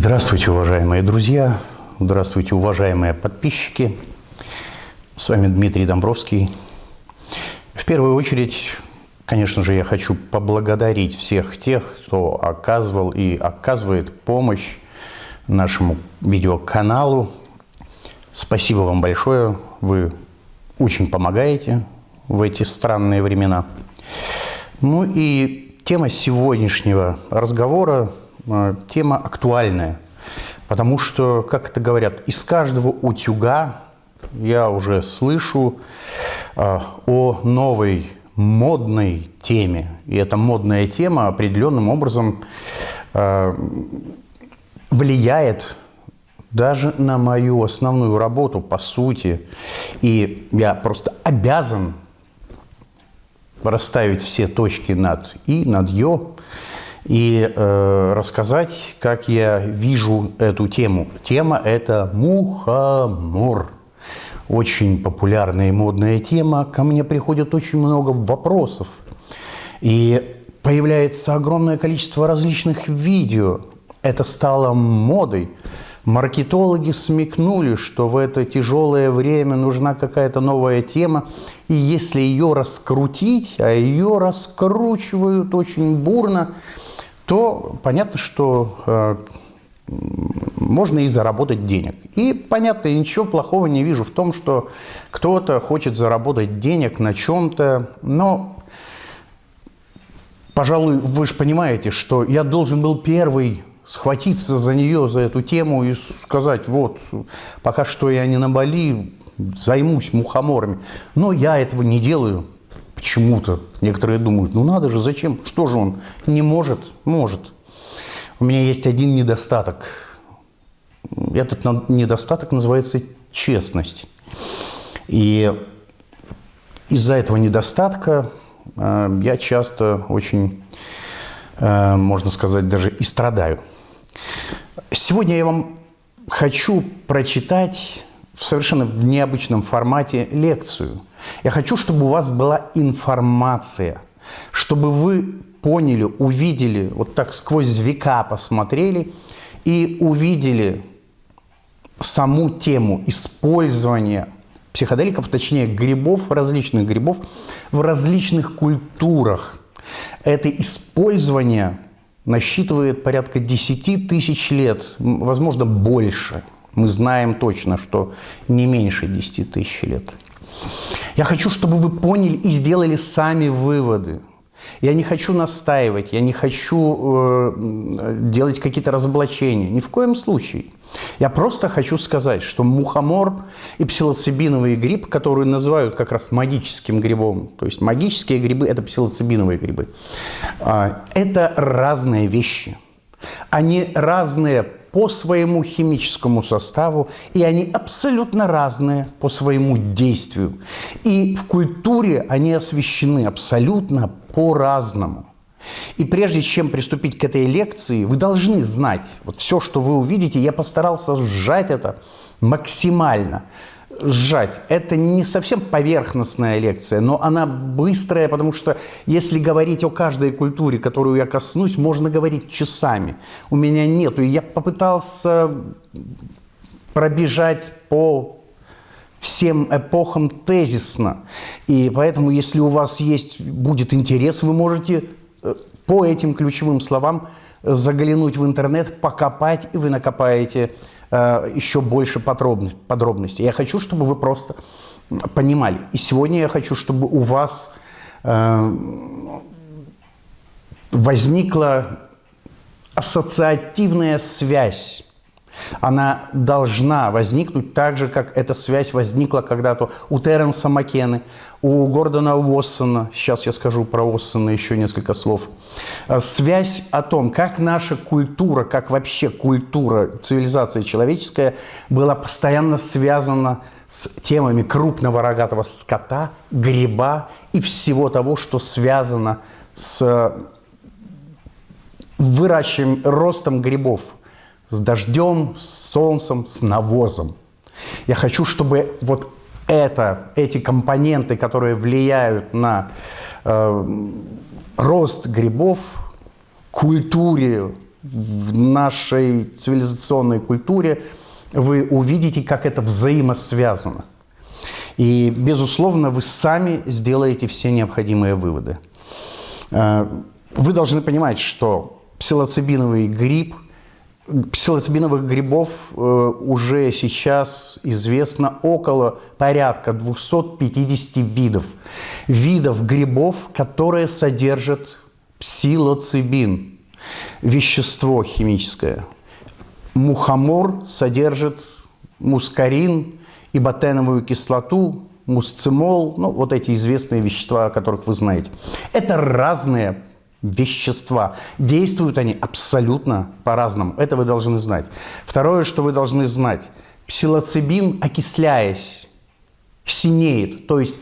Здравствуйте, уважаемые друзья, здравствуйте, уважаемые подписчики. С вами Дмитрий Домбровский. В первую очередь, конечно же, я хочу поблагодарить всех тех, кто оказывал и оказывает помощь нашему видеоканалу. Спасибо вам большое, вы очень помогаете в эти странные времена. Ну и тема сегодняшнего разговора тема актуальная, потому что, как это говорят, из каждого утюга я уже слышу о новой модной теме. И эта модная тема определенным образом влияет даже на мою основную работу, по сути. И я просто обязан расставить все точки над «и», над «ё», и рассказать, как я вижу эту тему. Тема – это мухомор. Очень популярная и модная тема. Ко мне приходит очень много вопросов. И появляется огромное количество различных видео. Это стало модой. Маркетологи смекнули, что в это тяжелое время нужна какая-то новая тема. И если ее раскрутить, а ее раскручивают очень бурно, то понятно, что можно и заработать денег. И понятно, я ничего плохого не вижу в том, что кто-то хочет заработать денег на чем-то. Но, пожалуй, вы же понимаете, что я должен был первый схватиться за нее, за эту тему и сказать: вот, пока что я не на Бали, займусь мухоморами. Но я этого не делаю. Почему-то некоторые думают: ну надо же, зачем? Что же он не может? Может. У меня есть один недостаток. Этот недостаток называется честность. И из-за этого недостатка я часто очень, можно сказать, даже и страдаю. Сегодня я вам хочу прочитать в совершенно необычном формате лекцию. Я хочу, чтобы у вас была информация, чтобы вы поняли, увидели, вот так сквозь века посмотрели и увидели саму тему использования психоделиков, точнее грибов, различных грибов в различных культурах. Это использование насчитывает порядка 10 тысяч лет, возможно, больше. Мы знаем точно, что не меньше 10 тысяч лет. Я хочу, чтобы вы поняли и сделали сами выводы. Я не хочу настаивать, я не хочу делать какие-то разоблачения. Ни в коем случае. Я просто хочу сказать, что мухомор и псилоцибиновый гриб, которые называют как раз магическим грибом, то есть магические грибы – это псилоцибиновые грибы, это разные вещи. Они разные по своему химическому составу, и они абсолютно разные по своему действию. И в культуре они освещены абсолютно по-разному. И прежде чем приступить к этой лекции, вы должны знать, вот все, что вы увидите, я постарался сжать это максимально. Сжать. Это не совсем поверхностная лекция, но она быстрая, потому что если говорить о каждой культуре, которую я коснусь, можно говорить часами. У меня нету. И я попытался пробежать по всем эпохам тезисно. И поэтому, если у вас будет интерес, вы можете по этим ключевым словам заглянуть в интернет, покопать, и вы накопаете еще больше подробностей. Я хочу, чтобы вы просто понимали. И сегодня я хочу, чтобы у вас возникла ассоциативная связь. Она должна возникнуть так же, как эта связь возникла когда-то у Теренса Маккены, у Гордона Уоссона. Сейчас я скажу про Уоссона еще несколько слов. Связь о том, как наша культура, как вообще культура, цивилизация человеческая была постоянно связана с темами крупного рогатого скота, гриба и всего того, что связано с выращиванием, ростом грибов. С дождем, с солнцем, с навозом. Я хочу, чтобы вот эти компоненты, которые влияют на рост грибов, культуре в нашей цивилизационной культуре, вы увидите, как это взаимосвязано. И, безусловно, вы сами сделаете все необходимые выводы. Вы должны понимать, что псилоцибиновый гриб, псилоцибиновых грибов уже сейчас известно порядка 250 видов. Видов грибов, которые содержат псилоцибин, вещество химическое. Мухомор содержит мускарин и ботеновую кислоту, мусцимол, ну, вот эти известные вещества, о которых вы знаете. Это разные вещества. Действуют они абсолютно по-разному. Это вы должны знать. Второе, что вы должны знать. Псилоцибин, окисляясь, синеет. То есть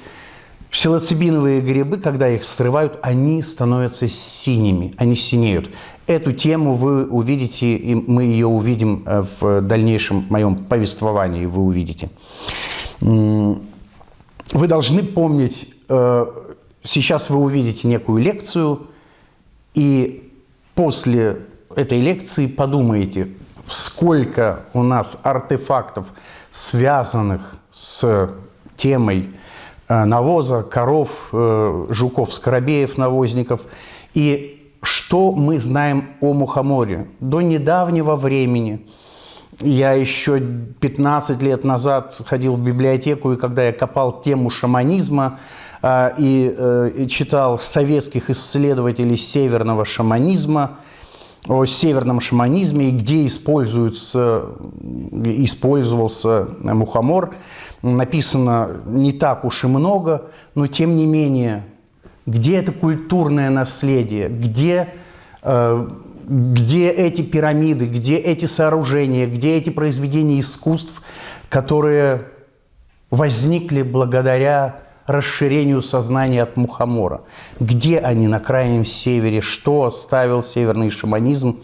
псилоцибиновые грибы, когда их срывают, они становятся синими, они синеют. Эту тему вы увидите, и мы ее увидим в дальнейшем моем повествовании, вы увидите. Вы должны помнить, сейчас вы увидите некую лекцию, и после этой лекции подумаете, сколько у нас артефактов, связанных с темой навоза, коров, жуков, скоробеев, навозников, и что мы знаем о мухоморе. До недавнего времени, я еще 15 лет назад ходил в библиотеку, и когда я копал тему шаманизма и читал советских исследователей северного шаманизма, о северном шаманизме, и где использовался мухомор, написано не так уж и много, но тем не менее, где это культурное наследие, где эти пирамиды, где эти сооружения, где эти произведения искусств, которые возникли благодаря расширению сознания от мухомора. Где они на Крайнем Севере, что оставил северный шаманизм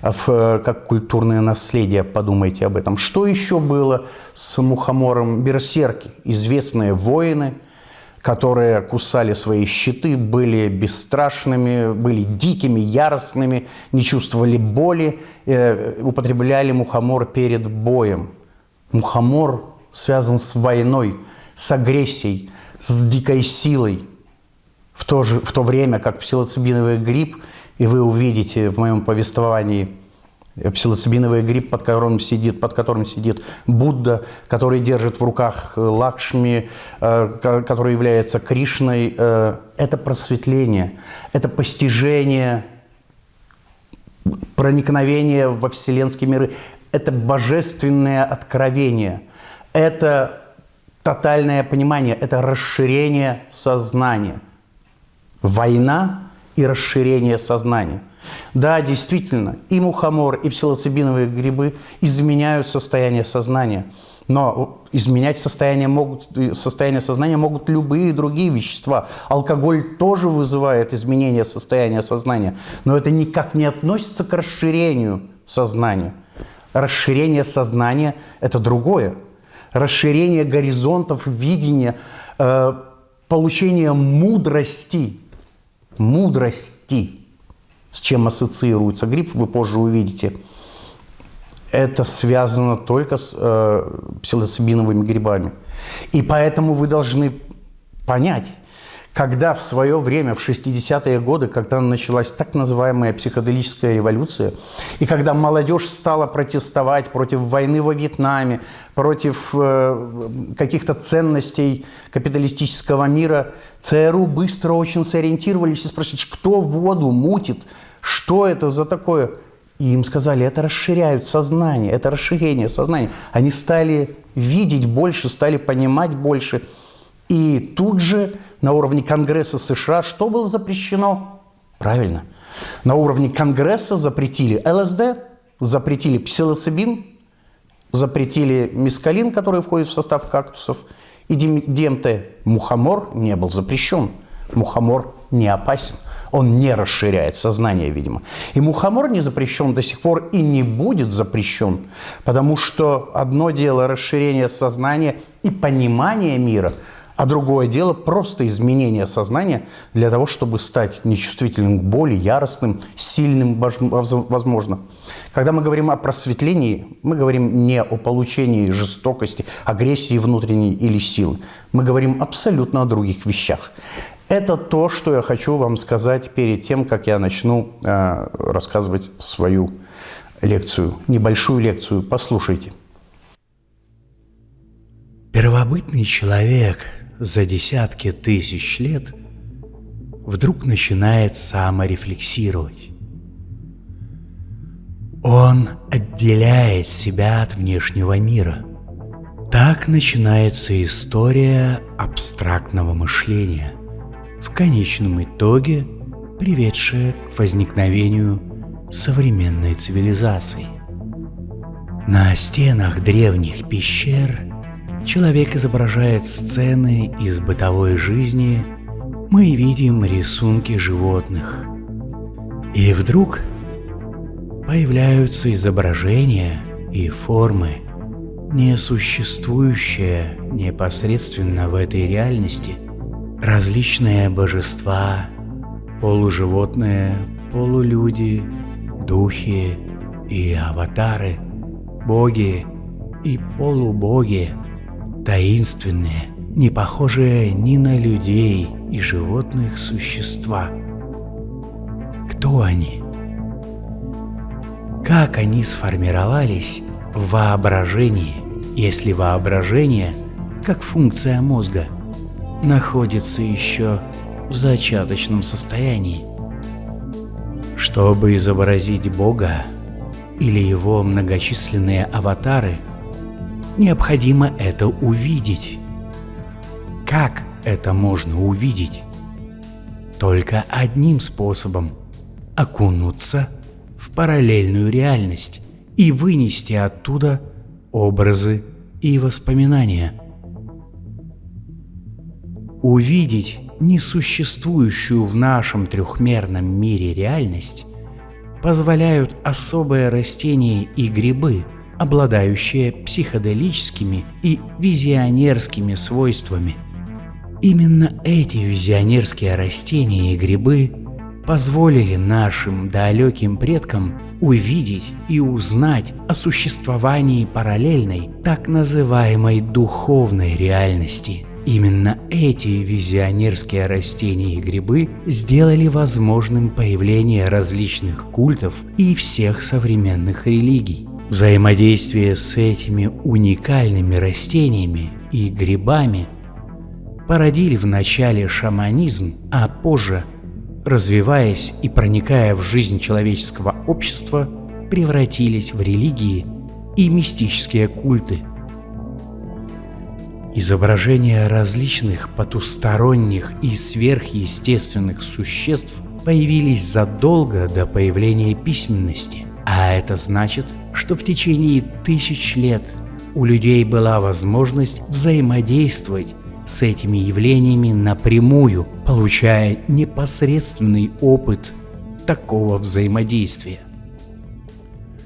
как культурное наследие, подумайте об этом. Что еще было с мухомором? Берсерки, известные воины, которые кусали свои щиты, были бесстрашными, были дикими, яростными, не чувствовали боли, употребляли мухомор перед боем. Мухомор связан с войной, с агрессией, с дикой силой. В то время как псилоцибиновый гриб, и вы увидите в моем повествовании псилоцибиновый гриб, под которым сидит Будда, который держит в руках Лакшми, который является Кришной. Это просветление, это постижение, проникновение во вселенские миры, это божественное откровение, это тотальное понимание, это расширение сознания. Война и расширение сознания. Да, действительно, и мухомор, и псилоцибиновые грибы изменяют состояние сознания. Но изменять состояние сознания могут любые другие вещества. Алкоголь тоже вызывает изменение состояния сознания. Но это никак не относится к расширению сознания. Расширение сознания – это другое. Расширение горизонтов видения, получение мудрости. С чем ассоциируется гриб, вы позже увидите. Это связано только с псилоцибиновыми грибами. И поэтому вы должны понять, когда в свое время, в 60-е годы, когда началась так называемая психоделическая революция, и когда молодежь стала протестовать против войны во Вьетнаме, против каких-то ценностей капиталистического мира, ЦРУ быстро очень сориентировались и спросили, кто воду мутит, что это за такое? И им сказали, это расширяют сознание, это расширение сознания. Они стали видеть больше, стали понимать больше. И тут же на уровне Конгресса США что было запрещено? Правильно. На уровне Конгресса запретили ЛСД, запретили псилоцибин, запретили мескалин, который входит в состав кактусов, и ДМТ. Мухомор не был запрещен. Мухомор не опасен. Он не расширяет сознание, видимо. И мухомор не запрещен до сих пор и не будет запрещен, потому что одно дело расширение сознания и понимание мира, А другое дело просто изменение сознания для того, чтобы стать нечувствительным к боли, яростным, сильным, возможно. Когда мы говорим о просветлении, мы говорим не о получении жестокости, агрессии внутренней или силы. Мы говорим абсолютно о других вещах. Это то, что я хочу вам сказать перед тем, как я начну рассказывать свою лекцию, небольшую лекцию. Послушайте. Первобытный человек за десятки тысяч лет вдруг начинает саморефлексировать. Он отделяет себя от внешнего мира. Так начинается история абстрактного мышления, в конечном итоге приведшая к возникновению современной цивилизации. На стенах древних пещер человек изображает сцены из бытовой жизни, мы видим рисунки животных. И вдруг появляются изображения и формы, не существующие непосредственно в этой реальности. Различные божества, полуживотные, полулюди, духи и аватары, боги и полубоги, таинственные, не похожие ни на людей и животных существа. Кто они? Как они сформировались в воображении, если воображение, как функция мозга, находится еще в зачаточном состоянии? Чтобы изобразить Бога или его многочисленные аватары, необходимо это увидеть. Как это можно увидеть? Только одним способом – окунуться в параллельную реальность и вынести оттуда образы и воспоминания. Увидеть несуществующую в нашем трехмерном мире реальность позволяют особые растения и грибы, обладающие психоделическими и визионерскими свойствами. Именно эти визионерские растения и грибы позволили нашим далеким предкам увидеть и узнать о существовании параллельной, так называемой духовной реальности. Именно эти визионерские растения и грибы сделали возможным появление различных культов и всех современных религий. Взаимодействие с этими уникальными растениями и грибами породили вначале шаманизм, а позже, развиваясь и проникая в жизнь человеческого общества, превратились в религии и мистические культы. Изображения различных потусторонних и сверхъестественных существ появились задолго до появления письменности, а это значит, что в течение тысяч лет у людей была возможность взаимодействовать с этими явлениями напрямую, получая непосредственный опыт такого взаимодействия.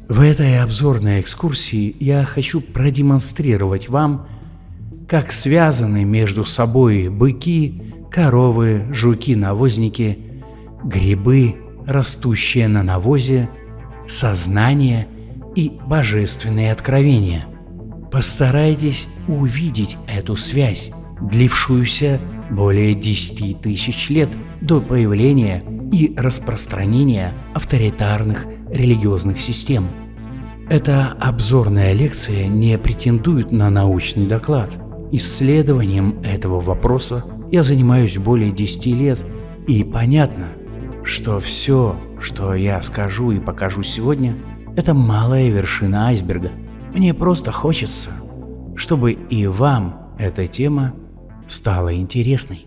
В этой обзорной экскурсии я хочу продемонстрировать вам, как связаны между собой быки, коровы, жуки-навозники, грибы, растущие на навозе, сознание и божественные откровения. Постарайтесь увидеть эту связь, длившуюся более 10 тысяч лет до появления и распространения авторитарных религиозных систем. Эта обзорная лекция не претендует на научный доклад. Исследованием этого вопроса я занимаюсь более 10 лет, и понятно, что все, что я скажу и покажу сегодня, это малая вершина айсберга. Мне просто хочется, чтобы и вам эта тема стала интересной.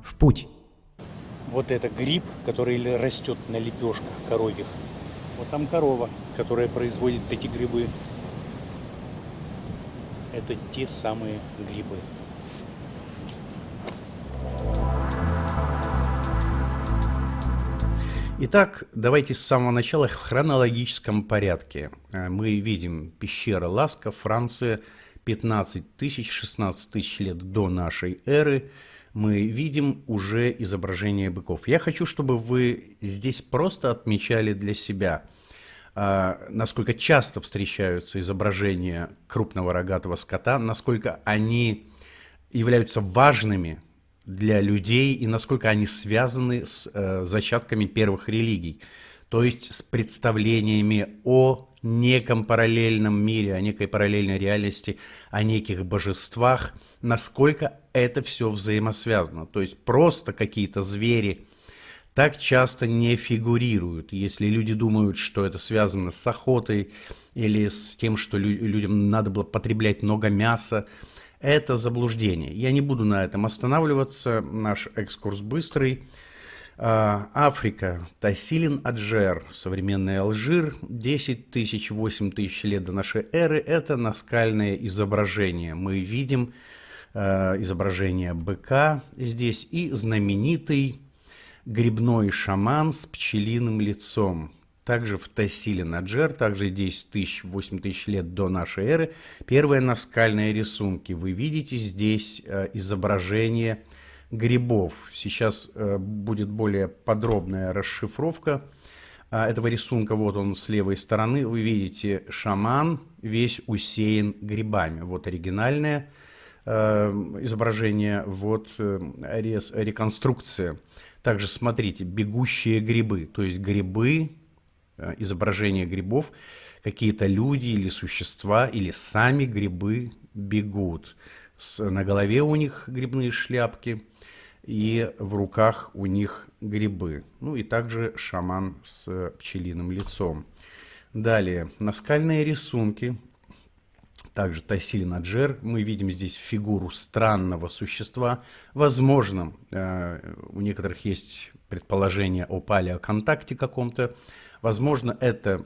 В путь. Вот это гриб, который растет на лепешках коровьих. Вот там корова, которая производит эти грибы. Это те самые грибы. Итак, давайте с самого начала в хронологическом порядке. Мы видим пещера Ласка, Франция, 15 тысяч, 16 тысяч лет до нашей эры мы видим уже изображение быков. Я хочу, чтобы вы здесь просто отмечали для себя, насколько часто встречаются изображения крупного рогатого скота, насколько они являются важными для людей и насколько они связаны с зачатками первых религий, то есть с представлениями о неком параллельном мире, о некой параллельной реальности, о неких божествах, насколько это все взаимосвязано. То есть просто какие-то звери так часто не фигурируют. Если люди думают, что это связано с охотой или с тем, что людям надо было потреблять много мяса, это заблуждение. Я не буду на этом останавливаться, наш экскурс быстрый. Африка, Тассилин Аджер, современный Алжир, 10 тысяч, 8 тысяч лет до нашей эры. Это наскальное изображение. Мы видим изображение быка здесь и знаменитый грибной шаман с пчелиным лицом. Также в Тассилин Аджер, также 10 тысяч, 8 тысяч лет до нашей эры. Первые наскальные рисунки. Вы видите здесь изображение грибов. Сейчас будет более подробная расшифровка этого рисунка. Вот он с левой стороны. Вы видите шаман весь усеян грибами. Вот оригинальное изображение, вот реконструкция. Также смотрите, бегущие грибы, то есть грибы, изображение грибов, какие-то люди или существа, или сами грибы бегут. На голове у них грибные шляпки, и в руках у них грибы. Ну и также шаман с пчелиным лицом. Далее, наскальные рисунки. Также Тассилин Аджер. Мы видим здесь фигуру странного существа. Возможно, у некоторых есть предположение о палеоконтакте каком-то. Возможно, это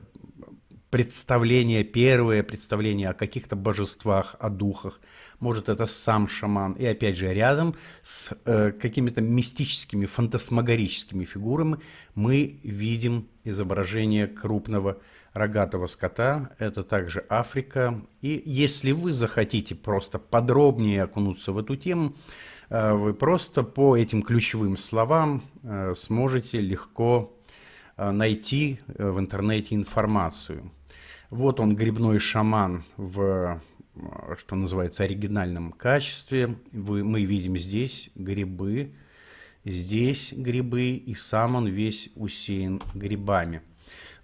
первое представление о каких-то божествах, о духах. Может, это сам шаман. И опять же, рядом с какими-то мистическими, фантасмагорическими фигурами мы видим изображение крупного рогатого скота. Это также Африка. И если вы захотите просто подробнее окунуться в эту тему, вы просто по этим ключевым словам сможете легко найти в интернете информацию. Вот он, грибной шаман в, что называется, оригинальном качестве. Мы видим здесь грибы, и сам он весь усеян грибами.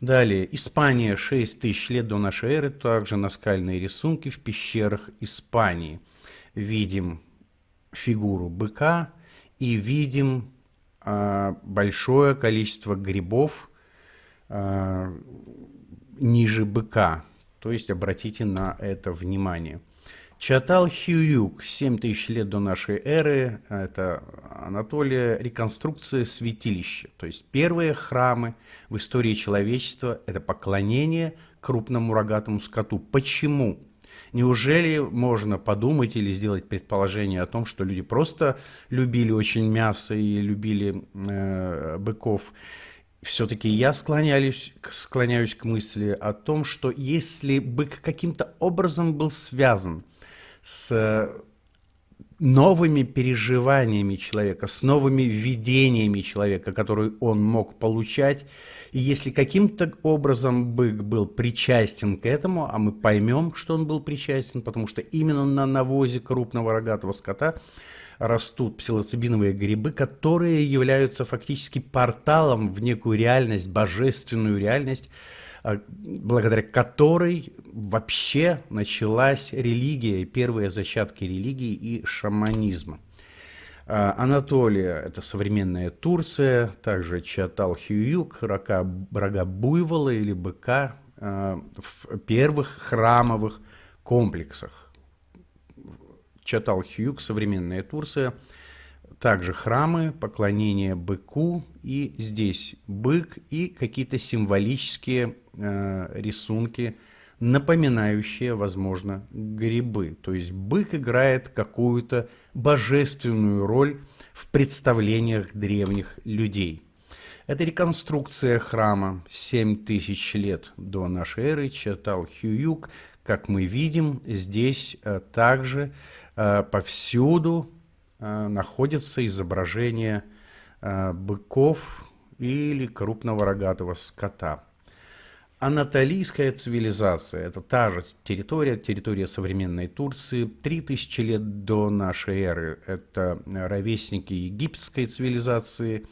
Далее, Испания, 6 тысяч лет до нашей эры, также наскальные рисунки в пещерах Испании. Видим фигуру быка и видим большое количество грибов ниже быка. То есть обратите на это внимание. Чатал-Хьююк, 7 тысяч лет до нашей эры, это Анатолия, реконструкция святилища. То есть первые храмы в истории человечества – это поклонение крупному рогатому скоту. Почему? Неужели можно подумать или сделать предположение о том, что люди просто любили очень мясо и любили быков? Все-таки я склоняюсь к мысли о том, что если бык каким-то образом был связан с новыми переживаниями человека, с новыми видениями человека, которые он мог получать, и если каким-то образом бык был причастен к этому, а мы поймем, что он был причастен, потому что именно на навозе крупного рогатого скота растут псилоцибиновые грибы, которые являются фактически порталом в некую реальность, божественную реальность, благодаря которой вообще началась религия, первые зачатки религии и шаманизма. Анатолия – это современная Турция, также Чатал-Хьююк, рога буйвола или быка в первых храмовых комплексах. Чатал-Хьююк, современная Турция, также храмы, поклонение быку, и здесь бык и какие-то символические рисунки, напоминающие, возможно, грибы. То есть бык играет какую-то божественную роль в представлениях древних людей. Это реконструкция храма 7000 лет до нашей эры, Чаталхююк. Как мы видим, здесь также повсюду находятся изображения быков или крупного рогатого скота. Анатолийская цивилизация – это та же территория современной Турции, 3000 лет до нашей эры. Это ровесники египетской цивилизации,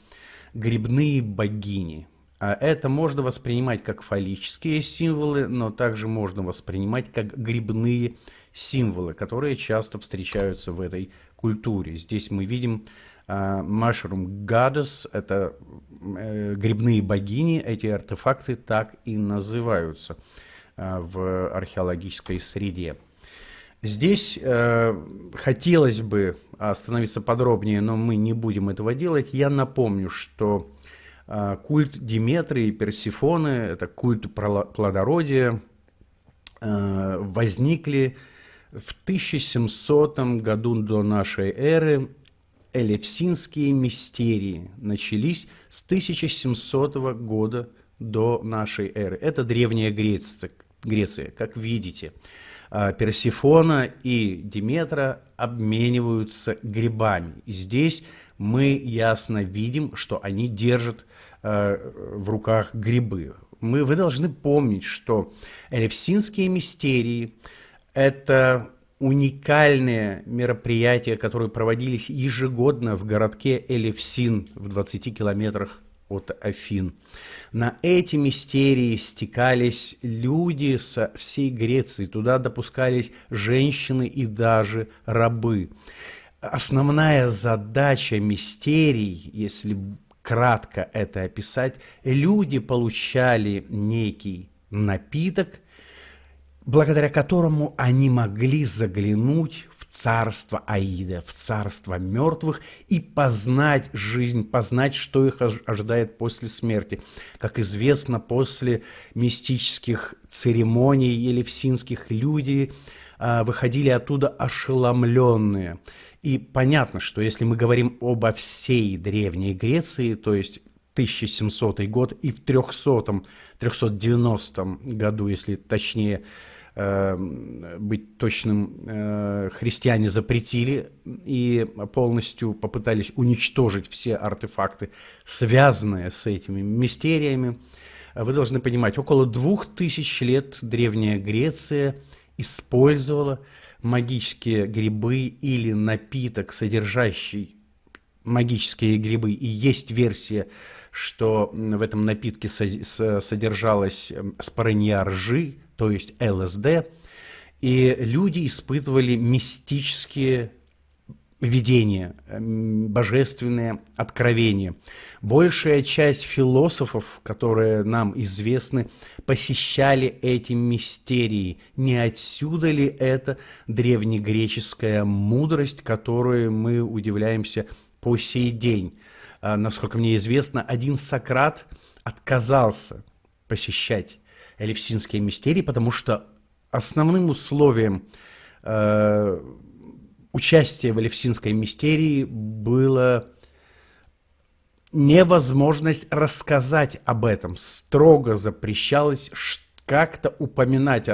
грибные богини. А это можно воспринимать как фаллические символы, но также можно воспринимать как грибные символы, которые часто встречаются в этой культуре. Здесь мы видим mushroom goddess, это грибные богини, эти артефакты так и называются в археологической среде. Здесь хотелось бы остановиться подробнее, но мы не будем этого делать. Я напомню, что культ Диметры и Персифоны, это культ плодородия, возникли в 1700 году до нашей эры. Элевсинские мистерии начались с 1700 года до нашей эры. Это Древняя Греция, как видите. Персифона и Диметра обмениваются грибами. И здесь мы ясно видим, что они держат в руках грибы. Вы должны помнить, что Элевсинские мистерии – это уникальные мероприятия, которые проводились ежегодно в городке Элевсин в 20 километрах от Афин. На эти мистерии стекались люди со всей Греции, туда допускались женщины и даже рабы. Основная задача мистерий, если кратко это описать, люди получали некий напиток, благодаря которому они могли заглянуть в царство Аида, в царство мертвых и познать жизнь, познать, что их ожидает после смерти. Как известно, после мистических церемоний элевсинских люди выходили оттуда ошеломленные. И понятно, что если мы говорим обо всей Древней Греции, то есть 1700 год и в 390 году, если точнее быть точным, христиане запретили и полностью попытались уничтожить все артефакты, связанные с этими мистериями. Вы должны понимать, около 2000 лет Древняя Греция использовала магические грибы или напиток, содержащий магические грибы. И есть версия, что в этом напитке содержалась спорынья ржи, то есть ЛСД, и люди испытывали мистические видения, божественные откровения. Большая часть философов, которые нам известны, посещали эти мистерии. Не отсюда ли это древнегреческая мудрость, которой мы удивляемся по сей день? Насколько мне известно, один Сократ отказался посещать Элевсинские мистерии, потому что основным условием участия в Элевсинской мистерии была невозможность рассказать об этом. Строго запрещалось как-то упоминать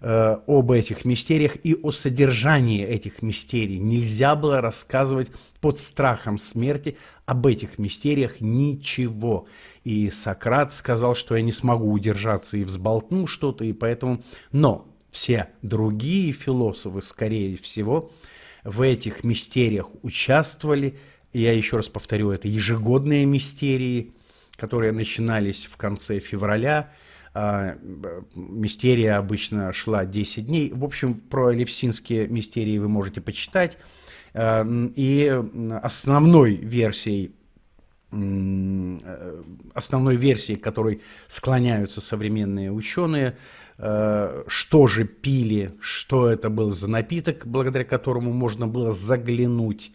об этих мистериях и о содержании этих мистерий. Нельзя было рассказывать под страхом смерти об этих мистериях ничего. И Сократ сказал, что я не смогу удержаться и взболтну что-то, и поэтому... Но все другие философы, скорее всего, в этих мистериях участвовали. Я еще раз повторю, это ежегодные мистерии, которые начинались в конце февраля. Мистерия обычно шла 10 дней. В общем, про Элевсинские мистерии вы можете почитать. И основной версией, к которой склоняются современные ученые, что же пили, что это был за напиток, благодаря которому можно было заглянуть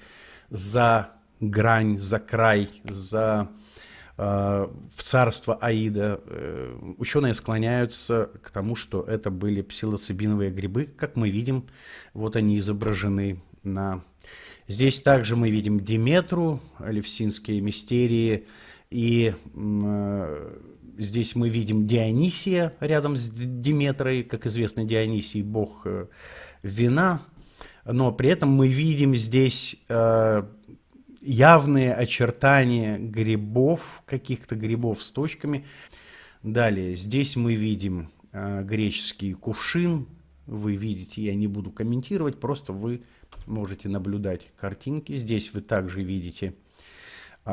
за грань, за край, в царство Аида. Ученые склоняются к тому, что это были псилоцибиновые грибы, как мы видим, вот они изображены на... Здесь также мы видим Диметру, Элевсинские мистерии. И здесь мы видим Дионисия рядом с Диметрой, как известно, Дионисий – бог вина, но при этом мы видим здесь явные очертания грибов, каких-то грибов с точками. Далее, здесь мы видим греческий кувшин. Вы видите, я не буду комментировать, просто вы можете наблюдать картинки. Здесь вы также видите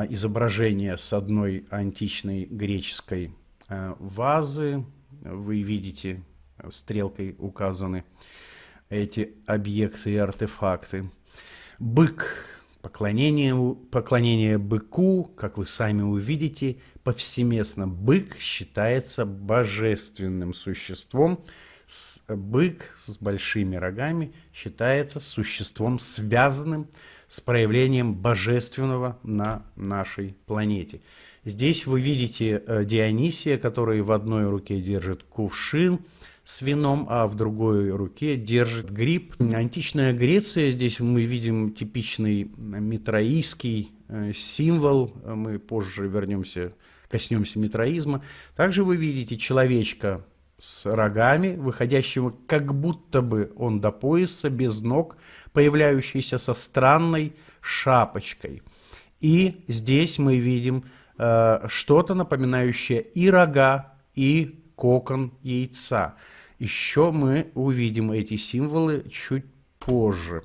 изображение с одной античной греческой вазы. Вы видите, стрелкой указаны эти объекты и артефакты. Бык. Поклонение быку, как вы сами увидите, повсеместно. Бык считается божественным существом. Бык с большими рогами считается существом, связанным с проявлением божественного на нашей планете. Здесь вы видите Дионисия, который в одной руке держит кувшин с вином, а в другой руке держит гриб. Античная Греция, здесь мы видим типичный митраистский символ, мы позже коснемся митраизма. Также вы видите человечка с рогами, выходящего как будто бы он до пояса, без ног, появляющийся со странной шапочкой. И здесь мы видим что-то напоминающее и рога, и кокон яйца. Еще мы увидим эти символы чуть позже.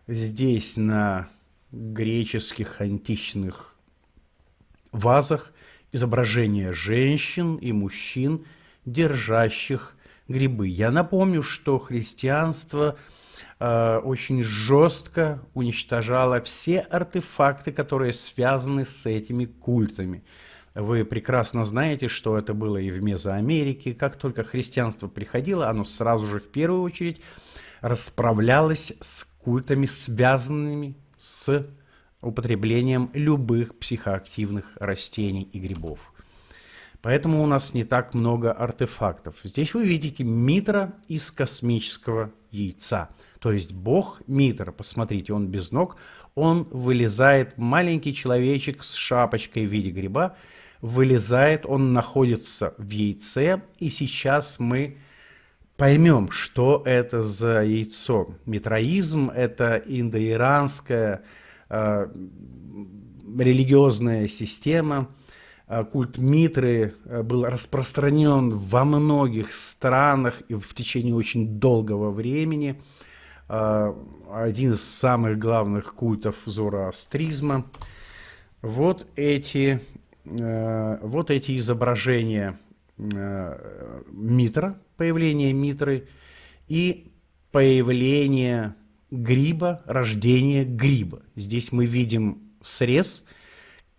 Здесь на греческих античных вазах изображения женщин и мужчин, держащих грибы. Я напомню, что христианство очень жестко уничтожало все артефакты, которые связаны с этими культами. Вы прекрасно знаете, что это было и в Мезоамерике. Как только христианство приходило, оно сразу же в первую очередь расправлялось с культами, связанными с употреблением любых психоактивных растений и грибов. Поэтому у нас не так много артефактов. Здесь вы видите Митра из космического яйца. То есть бог Митра, посмотрите, он без ног, он вылезает, маленький человечек с шапочкой в виде гриба, вылезает, он находится в яйце, и сейчас мы поймем, что это за яйцо. Митраизм – это индоиранская религиозная система. Культ Митры был распространен во многих странах и в течение очень долгого времени. Один из самых главных культов зороастризма. Вот эти изображения Митра, появление Митры и появление гриба, рождение гриба. Здесь мы видим срез,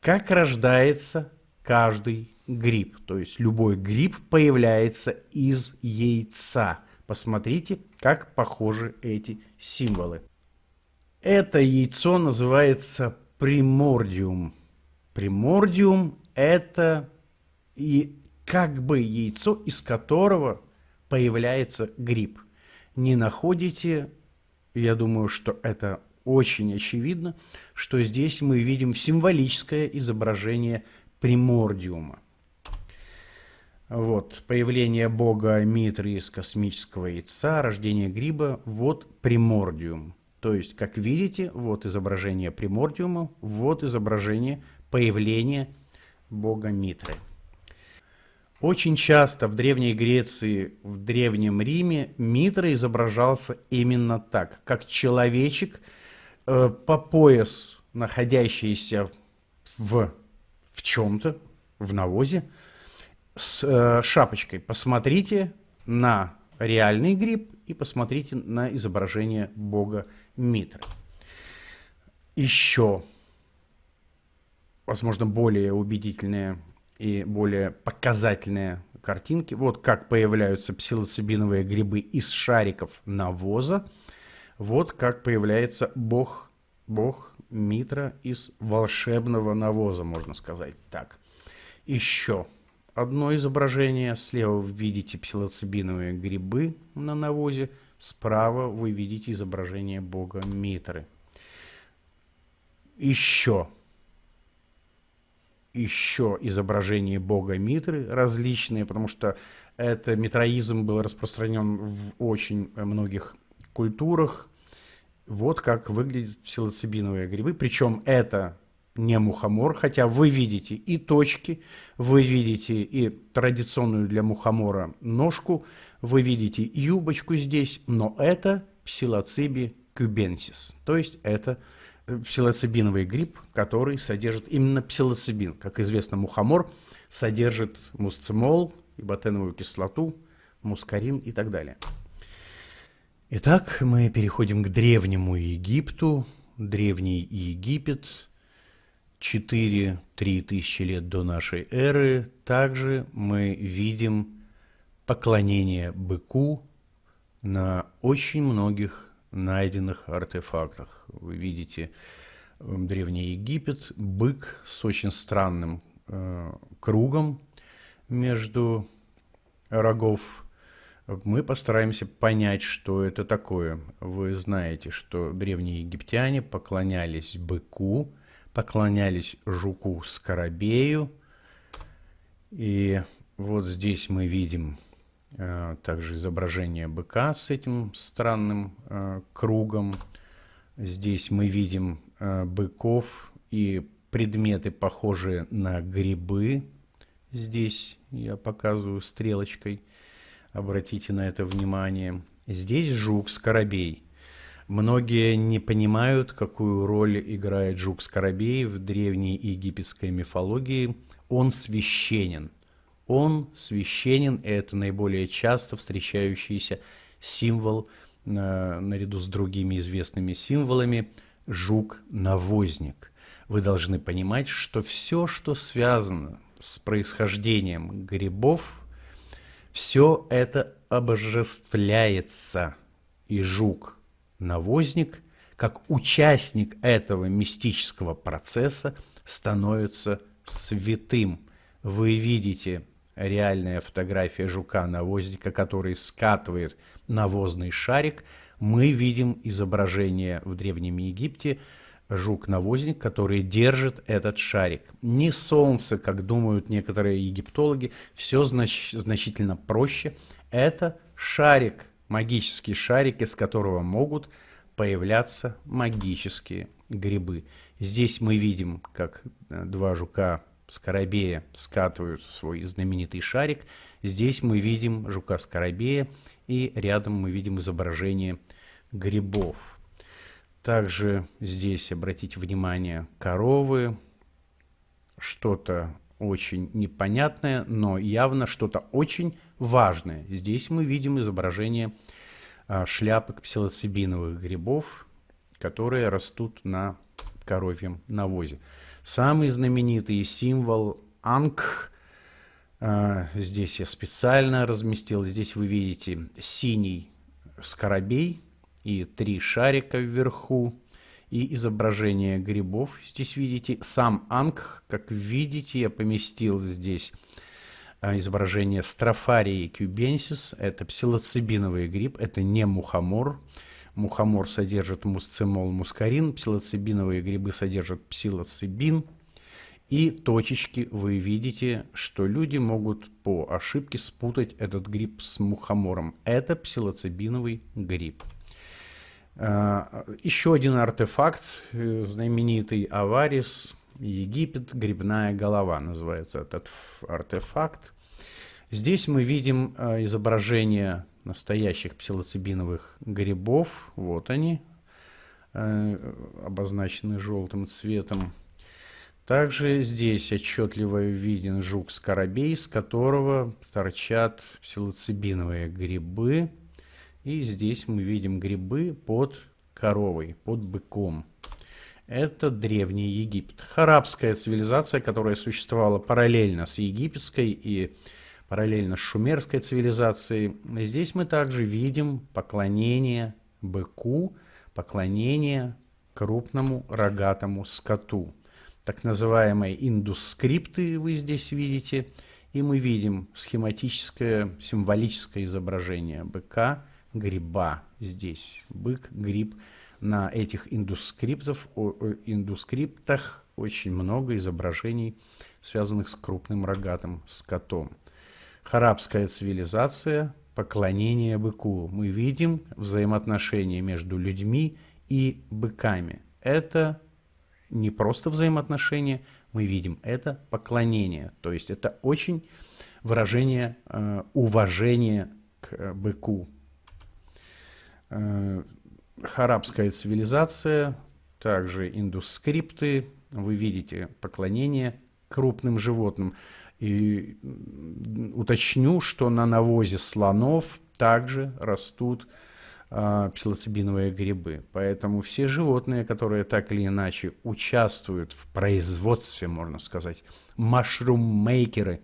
как рождается каждый гриб. То есть любой гриб появляется из яйца. Посмотрите, как похожи эти символы. Это яйцо называется примордиум. Примордиум – это и как бы яйцо, из которого появляется гриб. Не находите, я думаю, что это очень очевидно, что здесь мы видим символическое изображение примордиума. Вот, появление бога Митры из космического яйца, рождение гриба, вот примордиум. То есть, как видите, вот изображение примордиума, вот изображение появления бога Митры. Очень часто в Древней Греции, в Древнем Риме Митра изображался именно так, как человечек по пояс, находящийся в чем-то, в навозе, с шапочкой. Посмотрите на реальный гриб и посмотрите на изображение бога Митры. Еще, возможно, более убедительные и более показательные картинки. Вот как появляются псилоцибиновые грибы из шариков навоза. Вот как появляется бог Митра из волшебного навоза, можно сказать так. Еще одно изображение. Слева вы видите псилоцибиновые грибы на навозе. Справа вы видите изображение бога Митры. Еще еще изображения бога Митры различные, потому что это митраизм был распространен в очень многих культурах. Вот как выглядят псилоцибиновые грибы. Причем это не мухомор, хотя вы видите и точки, вы видите и традиционную для мухомора ножку, вы видите юбочку здесь, но это псилоциби кюбенсис, то есть это псилоцибиновый гриб, который содержит именно псилоцибин. Как известно, мухомор содержит мусцимол, иботеновую кислоту, мускарин и так далее. Итак, мы переходим к Древнему Египту. Древний Египет, 4-3 тысячи лет до нашей эры. Также мы видим поклонение быку на очень многих найденных артефактах. Вы видите Древний Египет, бык с очень странным кругом между рогов. Мы постараемся понять, что это такое. Вы знаете, что древние египтяне поклонялись быку, поклонялись жуку-скоробею. И вот здесь мы видим также изображение быка с этим странным кругом. Здесь мы видим быков и предметы, похожие на грибы. Здесь я показываю стрелочкой. Обратите на это внимание. Здесь жук-скоробей. Многие не понимают, какую роль играет жук-скоробей в древней египетской мифологии. Он священен. Он священен, и это наиболее часто встречающийся символ, наряду с другими известными символами, жук-навозник. Вы должны понимать, что все, что связано с происхождением грибов, все это обожествляется. И жук-навозник, как участник этого мистического процесса, становится святым. Вы видите реальная фотография жука-навозника, который скатывает навозный шарик. Мы видим изображение в Древнем Египте жук-навозник, который держит этот шарик. Не солнце, как думают некоторые египтологи, все значительно проще. Это шарик, магический шарик, из которого могут появляться магические грибы. Здесь мы видим, как два жука-скоробея скатывают свой знаменитый шарик. Здесь мы видим жука-скоробея, и рядом мы видим изображение грибов. Также здесь, обратите внимание, коровы, что-то очень непонятное, но явно что-то очень важное. Здесь мы видим изображение шляпок псилоцибиновых грибов, которые растут на коровьем навозе. Самый знаменитый символ Анкх, здесь я специально разместил, здесь вы видите синий скоробей и 3 шарика вверху, и изображение грибов. Здесь видите сам Анкх, как видите, я поместил здесь изображение Строфарии кюбенсис, это псилоцибиновый гриб, это не мухомор. Мухомор содержит мусцимол, мускарин, псилоцибиновые грибы содержат псилоцибин. И точечки вы видите, что люди могут по ошибке спутать этот гриб с мухомором. Это псилоцибиновый гриб. Еще один артефакт, знаменитый Аварис, Египет, грибная голова, называется этот артефакт. Здесь мы видим изображение настоящих псилоцибиновых грибов. Вот они, обозначены желтым цветом. Также здесь отчетливо виден жук-скоробей, с которого торчат псилоцибиновые грибы. И здесь мы видим грибы под коровой, под быком. Это Древний Египет. Харабская цивилизация, которая существовала параллельно с египетской и параллельно с шумерской цивилизацией. Здесь мы также видим поклонение быку, поклонение крупному рогатому скоту. Так называемые индусскрипты вы здесь видите. И мы видим схематическое, символическое изображение быка, гриба. Здесь бык, гриб. На этих индускриптах очень много изображений, связанных с крупным рогатым скотом. Харабская цивилизация, поклонение быку. Мы видим взаимоотношения между людьми и быками. Это не просто взаимоотношения, мы видим, это поклонение. То есть это очень выражение уважения к быку. Харабская цивилизация, также индусскрипты. Вы видите поклонение крупным животным. И уточню, что на навозе слонов также растут псилоцибиновые грибы. Поэтому все животные, которые так или иначе участвуют в производстве, можно сказать, машрум-мейкеры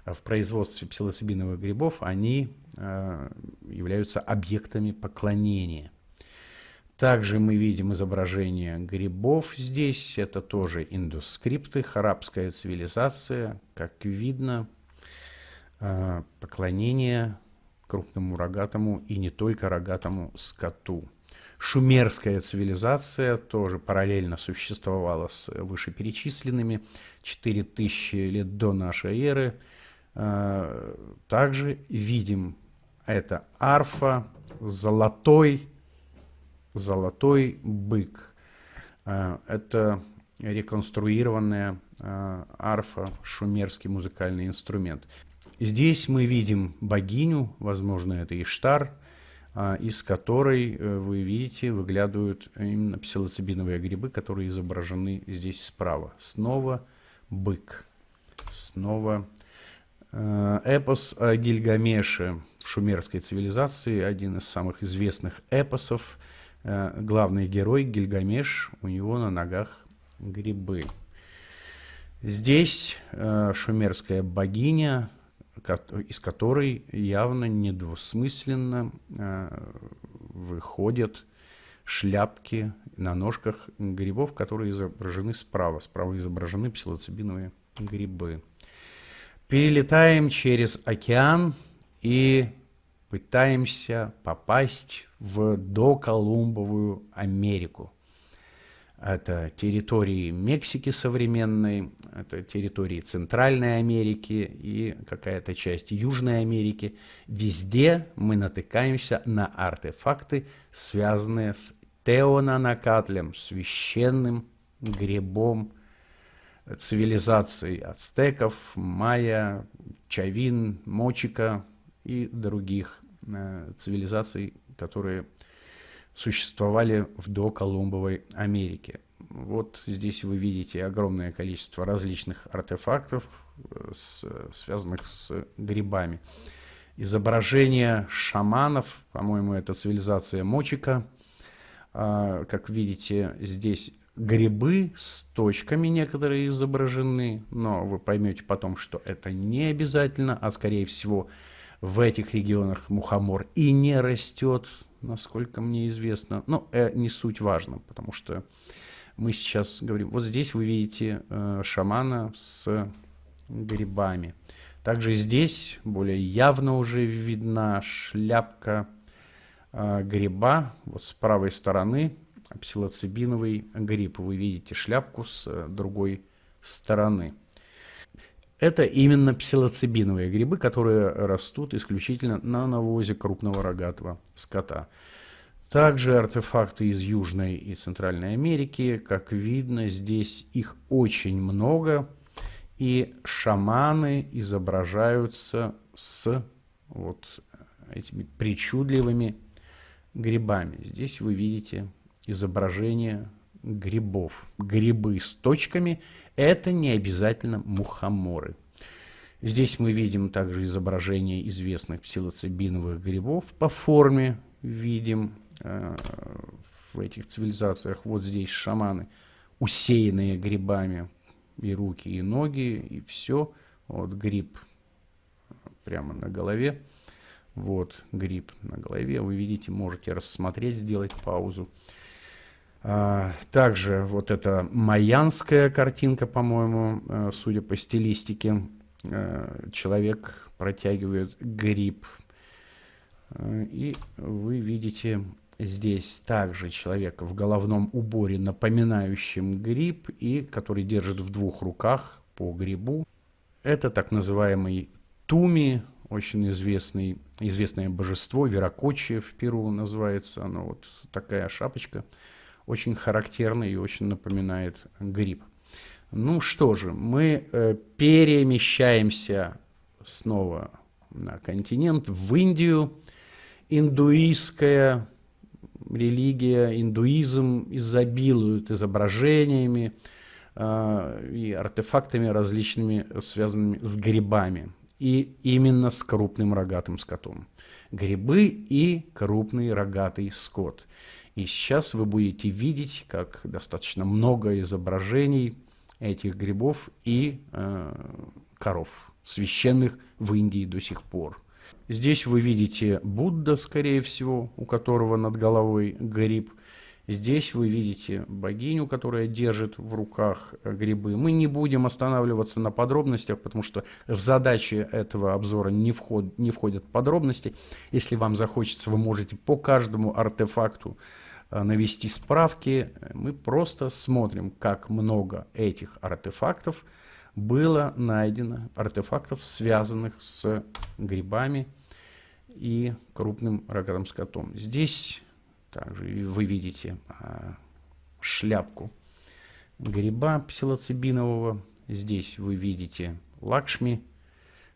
в производстве псилоцибиновых грибов, они являются объектами поклонения. Также мы видим изображение грибов здесь. Это тоже индусскрипты, харабская цивилизация. Как видно, поклонение крупному рогатому и не только рогатому скоту. Шумерская цивилизация тоже параллельно существовала с вышеперечисленными 4000 лет до нашей эры. Также видим это арфа, золотой бык. Это реконструированная арфа, шумерский музыкальный инструмент. Здесь мы видим богиню, возможно, это Иштар, из которой, вы видите, выглядывают именно псилоцибиновые грибы, которые изображены здесь справа. Снова бык. Снова эпос о Гильгамеше в шумерской цивилизации, один из самых известных эпосов. Главный герой Гильгамеш, у него на ногах грибы. Здесь шумерская богиня, из которой явно недвусмысленно выходят шляпки на ножках грибов, которые изображены справа. Справа изображены псилоцибиновые грибы. Перелетаем через океан и пытаемся попасть в доколумбовую Америку. Это территории Мексики современной, это территории Центральной Америки и какая-то часть Южной Америки. Везде мы натыкаемся на артефакты, связанные с Теонанакатлем, священным грибом цивилизаций ацтеков, майя, чавин, мочика и других цивилизаций, которые существовали в доколумбовой Америке. Вот здесь вы видите огромное количество различных артефактов, связанных с грибами. Изображение шаманов, по-моему, это цивилизация мочика. Как видите, здесь грибы с точками некоторые изображены, но вы поймете потом, что это не обязательно, а скорее всего в этих регионах мухомор и не растет, насколько мне известно. Но не суть важно, потому что мы сейчас говорим. Вот здесь вы видите шамана с грибами. Также здесь более явно уже видна шляпка гриба. Вот с правой стороны псилоцибиновый гриб. Вы видите шляпку с другой стороны. Это именно псилоцибиновые грибы, которые растут исключительно на навозе крупного рогатого скота. Также артефакты из Южной и Центральной Америки. Как видно, здесь их очень много. И шаманы изображаются с вот этими причудливыми грибами. Здесь вы видите изображение грибов. Грибы с точками – это не обязательно мухоморы. Здесь мы видим также изображение известных псилоцибиновых грибов по форме. Видим в этих цивилизациях, вот здесь шаманы, усеянные грибами, и руки, и ноги, и все. Вот гриб прямо на голове. Вот гриб на голове. Вы видите, можете рассмотреть, сделать паузу. Также вот эта майянская картинка, по-моему, судя по стилистике. Человек протягивает гриб. И вы видите Здесь также человек в головном уборе, напоминающем гриб, и который держит в двух руках по грибу. Это так называемый туми, очень известное божество, Виракочи в Перу называется. Оно вот такая шапочка, очень характерная и очень напоминает гриб. Ну что же, мы перемещаемся снова на континент, в Индию. Индуистская религия, индуизм изобилует изображениями и артефактами различными, связанными с грибами. И именно с крупным рогатым скотом. Грибы и крупный рогатый скот. И сейчас вы будете видеть, как достаточно много изображений этих грибов и коров, священных в Индии до сих пор. Здесь вы видите Будда, скорее всего, у которого над головой гриб. Здесь вы видите богиню, которая держит в руках грибы. Мы не будем останавливаться на подробностях, потому что в задачи этого обзора не входят подробности. Если вам захочется, вы можете по каждому артефакту навести справки. Мы просто смотрим, как много этих артефактов было найдено, артефактов, связанных с грибами и крупным рогатым скотом. Здесь также вы видите шляпку гриба псилоцибинового. Здесь вы видите Лакшми,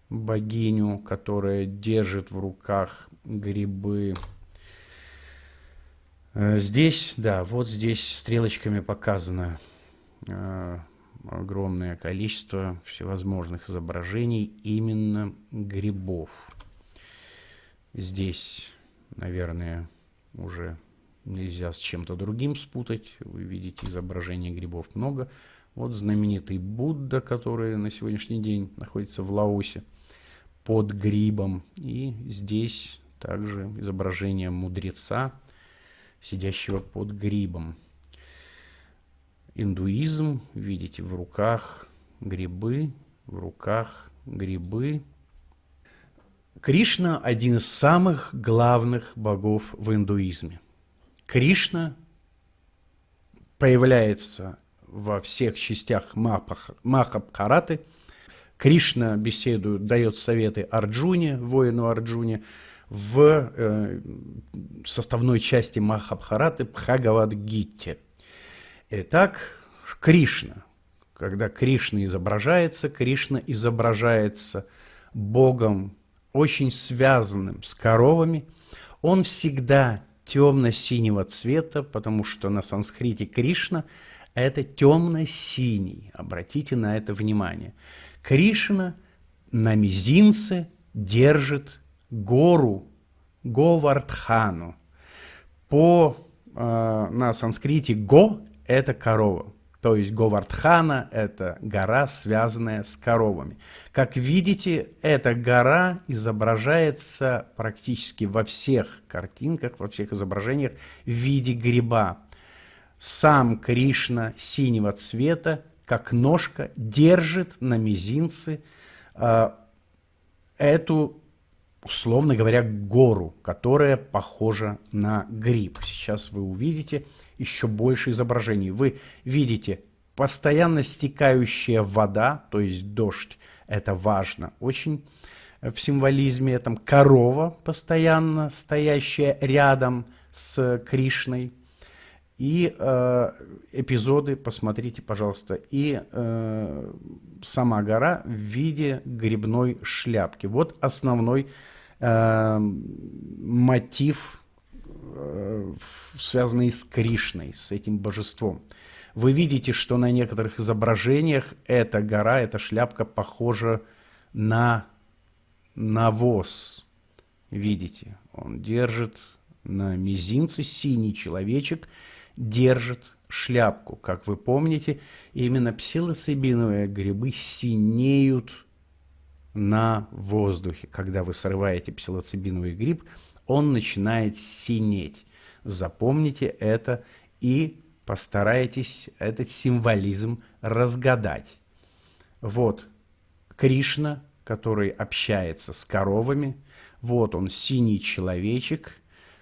богиню, которая держит в руках грибы. Здесь, да, вот здесь стрелочками показано огромное количество всевозможных изображений именно грибов. Здесь, наверное, уже нельзя с чем-то другим спутать. Вы видите, изображений грибов много. Вот знаменитый Будда, который на сегодняшний день находится в Лаосе под грибом. И здесь также изображение мудреца, сидящего под грибом. Индуизм, видите, в руках грибы, в руках грибы. Кришна – один из самых главных богов в индуизме. Кришна появляется во всех частях Махабхараты. Кришна беседует, дает советы Арджуне, воину Арджуне, в составной части Махабхараты Бхагавад-гите. Итак, Кришна. Когда Кришна изображается Богом, очень связанным с коровами. Он всегда темно-синего цвета, потому что на санскрите Кришна – это темно-синий. Обратите на это внимание. Кришна на мизинце держит гору, Говардхану. На санскрите Го – это корова. То есть Говардхана – это гора, связанная с коровами. Как видите, эта гора изображается практически во всех картинках, во всех изображениях в виде гриба. Сам Кришна синего цвета, как ножка, держит на мизинце эту, условно говоря, гору, которая похожа на гриб. Сейчас вы увидите еще больше изображений. Вы видите постоянно стекающая вода, то есть дождь. Это важно очень в символизме этом. Корова, постоянно стоящая рядом с Кришной. И эпизоды, посмотрите, пожалуйста. И сама гора в виде грибной шляпки. Вот основной мотив, связанный с Кришной, с этим божеством. Вы видите, что на некоторых изображениях эта гора, эта шляпка похожа на навоз. Видите, он держит на мизинце, синий человечек держит шляпку. Как вы помните, именно псилоцибиновые грибы синеют на воздухе. Когда вы срываете псилоцибиновый гриб, он начинает синеть. Запомните это и постарайтесь этот символизм разгадать. Вот Кришна, который общается с коровами. Вот он, синий человечек,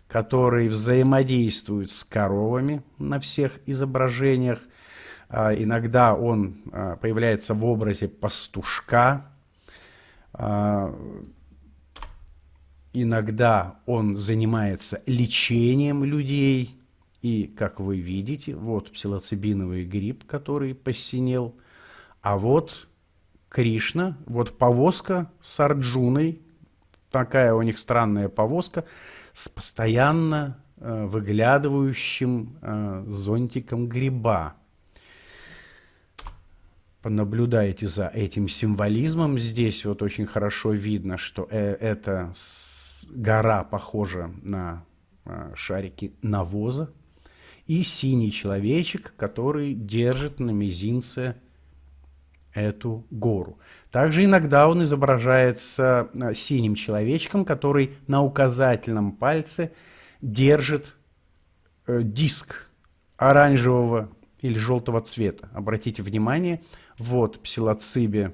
который взаимодействует с коровами на всех изображениях. Иногда он появляется в образе пастушка, иногда он занимается лечением людей. И, как вы видите, вот псилоцибиновый гриб, который посинел, а вот Кришна, вот повозка с Арджуной, такая у них странная повозка, с постоянно выглядывающим зонтиком гриба. Понаблюдайте за этим символизмом. Здесь вот очень хорошо видно, что эта гора похожа на шарики навоза. И синий человечек, который держит на мизинце эту гору. Также иногда он изображается синим человечком, который на указательном пальце держит диск оранжевого или желтого цвета. Обратите внимание, вот псилоциби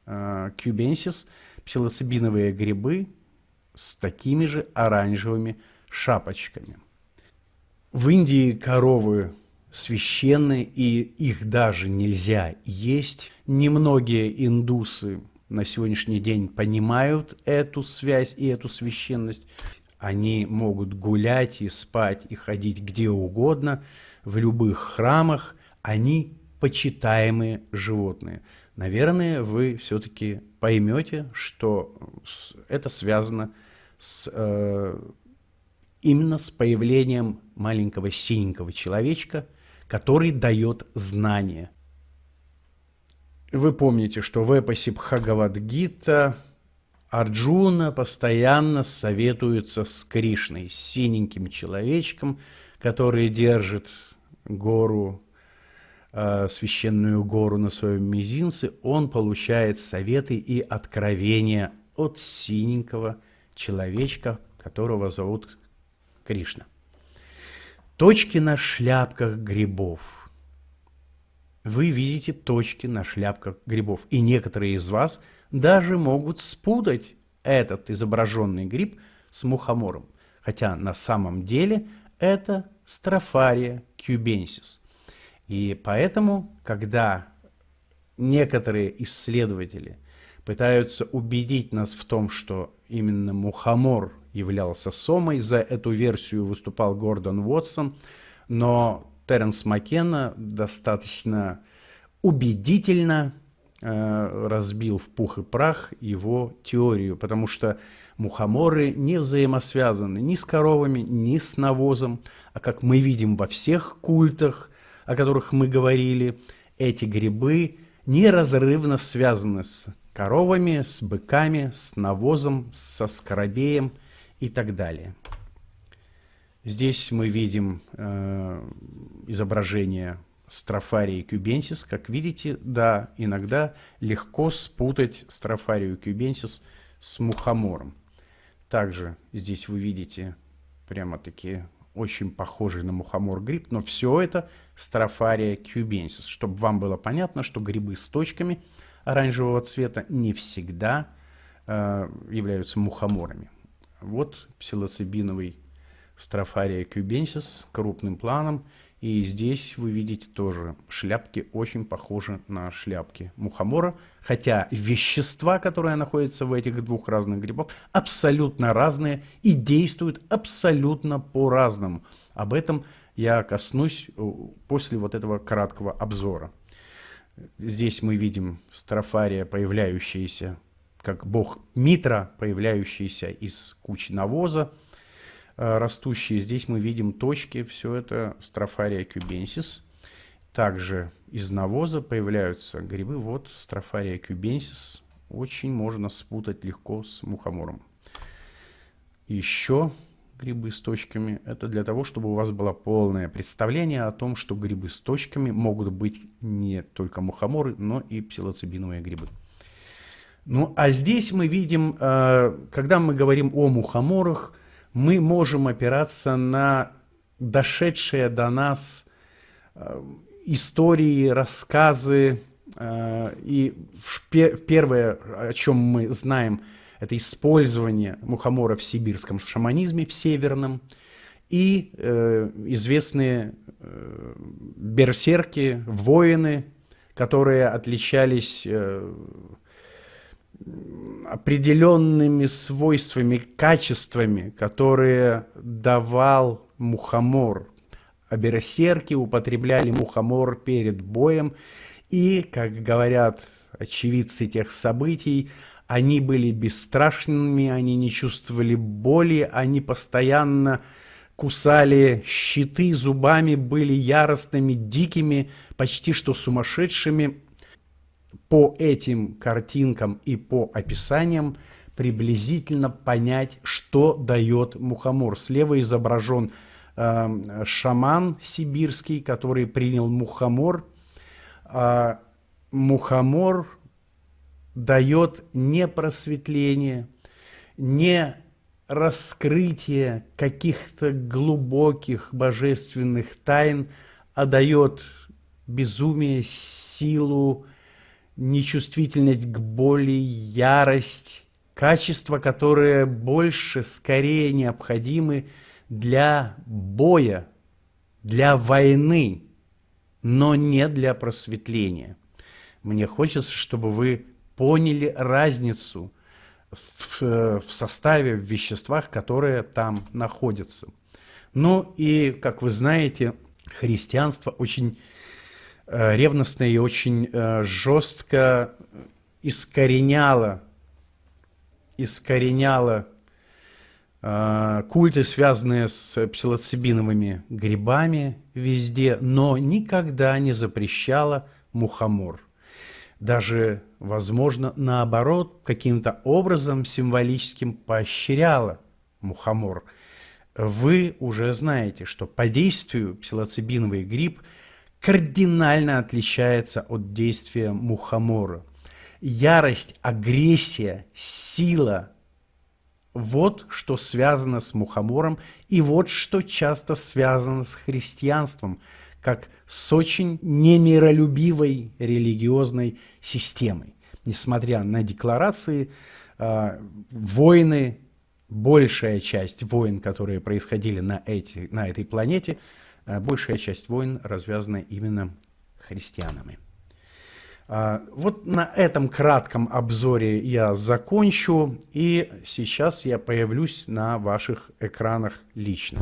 кюбенсис, псилоцибиновые грибы с такими же оранжевыми шапочками. В Индии коровы священны, и их даже нельзя есть. Немногие индусы на сегодняшний день понимают эту связь и эту священность. Они могут гулять и спать и ходить где угодно, в любых храмах. Они почитаемые животные. Наверное, вы все-таки поймете, что это связано именно с появлением маленького синенького человечка, который дает знания. Вы помните, что в эпосе Бхагавад-гита Арджуна постоянно советуется с Кришной, с синеньким человечком, который держит гору, священную гору на своем мизинце. Он получает советы и откровения от синенького человечка, которого зовут Кришна. Точки на шляпках грибов. Вы видите точки на шляпках грибов. И некоторые из вас даже могут спутать этот изображенный гриб с мухомором. Хотя на самом деле это Строфария кюбенсис. И поэтому, когда некоторые исследователи пытаются убедить нас в том, что именно мухомор являлся сомой, за эту версию выступал Гордон Уотсон, но Теренс Маккенна достаточно убедительно разбил в пух и прах его теорию, потому что мухоморы не взаимосвязаны ни с коровами, ни с навозом, а как мы видим во всех культах, о которых мы говорили, эти грибы неразрывно связаны с коровами, с быками, с навозом, со скоробеем и так далее. Здесь мы видим изображение Строфарии кюбенсис. Как видите, да, иногда легко спутать Строфарию кюбенсис с мухомором. Также здесь вы видите прямо-таки очень похожий на мухомор гриб, но все это Строфария кюбенсис, чтобы вам было понятно, что грибы с точками оранжевого цвета не всегда являются мухоморами. Вот псилоцибиновый Строфария кюбенсис крупным планом. И здесь вы видите тоже шляпки очень похожи на шляпки мухомора, хотя вещества, которые находятся в этих двух разных грибах, абсолютно разные и действуют абсолютно по-разному. Об этом я коснусь после вот этого краткого обзора. Здесь мы видим Строфария, появляющаяся как бог Митра, появляющийся из кучи навоза, растущие. Здесь мы видим точки, все это Строфария кюбенсис. Также из навоза появляются грибы. Вот Строфария кюбенсис. Очень можно спутать легко с мухомором. Еще грибы с точками. Это для того, чтобы у вас было полное представление о том, что грибы с точками могут быть не только мухоморы, но и псилоцибиновые грибы. Ну, а здесь мы видим, когда мы говорим о мухоморах, мы можем опираться на дошедшие до нас истории, рассказы. И первое, о чем мы знаем, это использование мухомора в сибирском шаманизме, в северном. и известные берсерки, воины, которые отличались определенными свойствами, качествами, которые давал мухомор. А берсерки употребляли мухомор перед боем, и, как говорят очевидцы тех событий, они были бесстрашными, они не чувствовали боли, они постоянно кусали щиты зубами, были яростными, дикими, почти что сумасшедшими. По этим картинкам и по описаниям приблизительно понять, что дает мухомор. Слева изображен шаман сибирский, который принял мухомор. Мухомор дает не просветление, не раскрытие каких-то глубоких божественных тайн, а дает безумие, силу, нечувствительность к боли, ярость, качества, которые больше, скорее необходимы для боя, для войны, но не для просветления. Мне хочется, чтобы вы поняли разницу в составе, в веществах, которые там находятся. Ну и, как вы знаете, христианство очень ревностно и очень жестко искореняло культы, связанные с псилоцибиновыми грибами везде, но никогда не запрещало мухомор. Даже, возможно, наоборот, каким-то образом символическим поощряла мухомор. Вы уже знаете, что по действию псилоцибиновый гриб кардинально отличается от действия мухомора. Ярость, агрессия, сила – вот что связано с мухомором, и вот что часто связано с христианством, как с очень немиролюбивой религиозной системой. Несмотря на декларации, войны, большая часть войн, которые происходили на этой планете, большая часть войн развязана именно христианами. Вот на этом кратком обзоре я закончу, и сейчас я появлюсь на ваших экранах лично.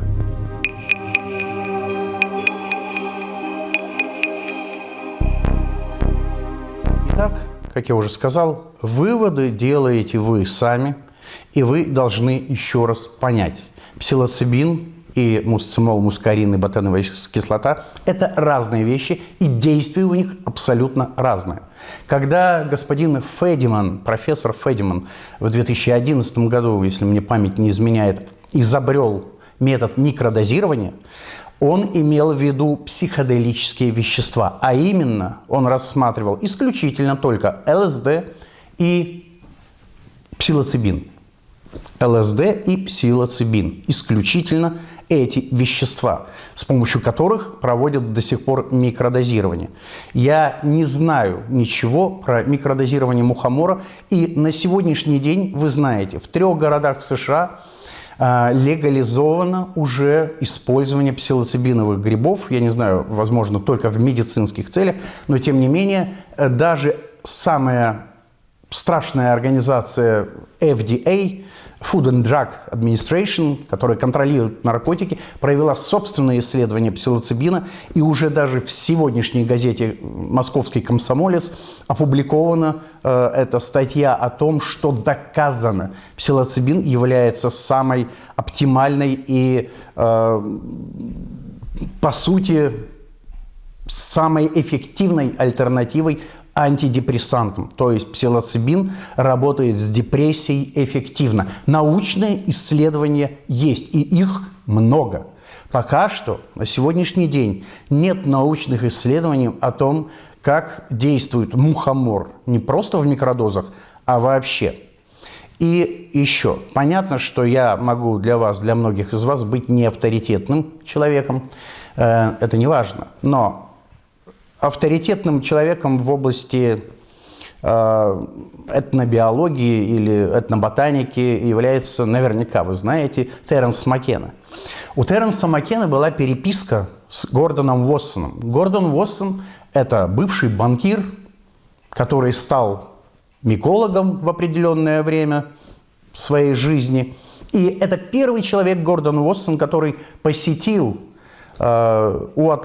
Итак, как я уже сказал, выводы делаете вы сами, и вы должны еще раз понять. Псилоцибин и мусцимол, мускарин и ботановая кислота – это разные вещи, и действие у них абсолютно разное. Когда господин Федиман, профессор Федиман в 2011 году, если мне память не изменяет, изобрел метод микродозирования, он имел в виду психоделические вещества, а именно он рассматривал исключительно только ЛСД и псилоцибин. ЛСД и псилоцибин. Исключительно эти вещества, с помощью которых проводят до сих пор микродозирование. Я не знаю ничего про микродозирование мухомора, и на сегодняшний день, вы знаете, в 3 городах США легализовано уже использование псилоцибиновых грибов. Я не знаю, возможно, только в медицинских целях, но тем не менее, даже самая страшная организация FDA, Food and Drug Administration, которая контролирует наркотики, провела собственное исследование псилоцибина, и уже даже в сегодняшней газете «Московский комсомолец» опубликована эта статья о том, что доказано, псилоцибин является самой оптимальной и, по сути, самой эффективной альтернативой антидепрессантам. То есть псилоцибин работает с депрессией эффективно. Научные исследования есть, и их много. Пока что на сегодняшний день нет научных исследований о том, как действует мухомор не просто в микродозах, а вообще. И еще, понятно, что я могу для вас, для многих из вас быть не авторитетным человеком, это не важно, но авторитетным человеком в области этнобиологии или этноботаники является, наверняка вы знаете, Теренс Маккенна. У Теренса Маккена была переписка с Гордоном Уоссоном. Гордон Уоссон – это бывший банкир, который стал микологом в определенное время своей жизни. И это первый человек, Гордон Уоссон, который посетил Уаутла